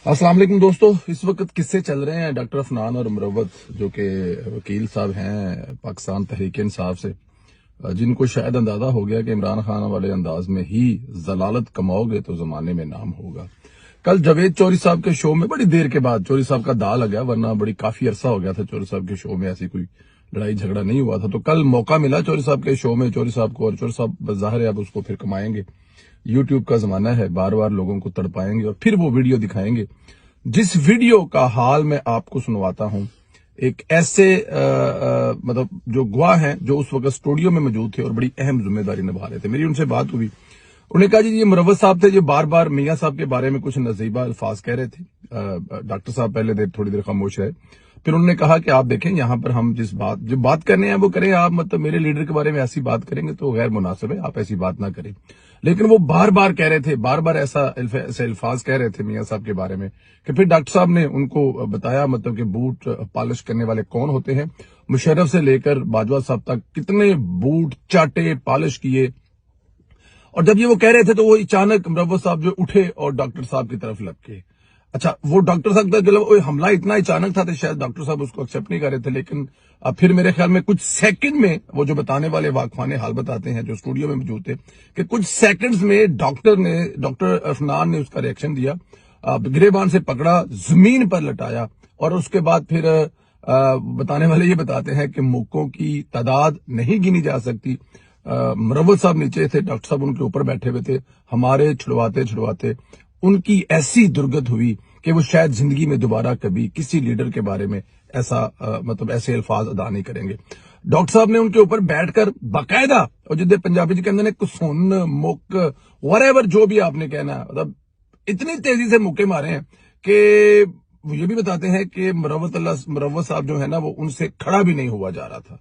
अस्सलाम वालेकुम दोस्तों, इस वक्त किस्से चल रहे हैं डॉक्टर अफनान और मुरव्वत जो कि वकील साहब हैं पाकिस्तान तहरीक इंसाफ से, जिनको शायद अंदाजा हो गया कि इमरान खान वाले अंदाज में ही जलालत कमाओगे तो जमाने में नाम होगा। कल जावेद चौधरी साहब के शो में बड़ी देर के बाद चौधरी साहब का दाल लगा, वरना बड़ी काफी अरसा हो गया था चौधरी साहब के शो में ऐसी कोई लड़ाई झगड़ा नहीं हुआ था। तो कल मौका मिला चौधरी साहब के शो में चौधरी साहब को, और चौधरी साहब जाहिर है अब उसको फिर कमाएंगे। यूट्यूब का जमाना है, बार बार लोगों को तड़पाएंगे और फिर वो वीडियो दिखाएंगे। जिस वीडियो का हाल मैं आपको सुनवाता हूं, एक ऐसे मतलब जो गवाह हैं जो उस वक्त स्टूडियो में मौजूद थे और बड़ी अहम जिम्मेदारी निभा रहे थे। मेरी उनसे बात हुई, उन्होंने कहा जी ये मुरव्वत साहब थे जो बार बार मियां साहब के बारे में कुछ नजीबा अल्फाज कह रहे थे। डॉक्टर साहब पहले थोड़ी देर खामोश रहे, फिर उन्होंने कहा कि आप देखें यहाँ पर हम जो बात करने हैं वो करें, आप मतलब मेरे लीडर के बारे में ऐसी बात करेंगे तो गैर मुनासिब है, आप ऐसी बात ना करें। लेकिन वो बार बार कह रहे थे, बार बार ऐसे अल्फाज कह रहे थे मियां साहब के बारे में कि फिर डॉक्टर साहब ने उनको बताया मतलब कि बूट पॉलिश करने वाले कौन होते हैं। मुशर्रफ से लेकर बाजवा साहब तक कितने बूट चाटे पॉलिश किए, और जब ये वो कह रहे थे तो वो अचानक मुरव्वत साहब जो उठे और डॉक्टर साहब की तरफ लपके। अच्छा, वो डॉक्टर साहब का जो हमला इतना अचानक था तो शायद डॉक्टर साहब उसको एक्सेप्ट नहीं कर रहे थे, लेकिन अब फिर मेरे ख्याल में कुछ सेकंड में वो जो बताने वाले वाकफाने हाल बताते हैं जो स्टूडियो में मौजूद थे कि कुछ सेकंड्स में डॉक्टर अफनान ने उसका रिएक्शन दिया, गिरेबान से पकड़ा, जमीन पर लटाया, और उसके बाद फिर बताने वाले ये बताते हैं कि मुक्कों की तादाद नहीं गिनी जा सकती। मुरव्वत साहब नीचे थे, डॉक्टर साहब उनके ऊपर बैठे हुए थे। हमारे छुड़वाते छुड़वाते उनकी ऐसी दुर्गत हुई कि वो शायद जिंदगी में दोबारा कभी किसी लीडर के बारे में ऐसा मतलब ऐसे अल्फाज अदा नहीं करेंगे। डॉक्टर साहब ने उनके ऊपर बैठकर बाकायदा, और जिद्दे पंजाबी जी कहते हैं कुसुन मुक वरेवर जो भी आपने कहना है, मतलब इतनी तेजी से मुक्के मारे हैं कि वो ये भी बताते हैं कि मुरव्वत साहब जो है ना वो उनसे खड़ा भी नहीं हुआ जा रहा था।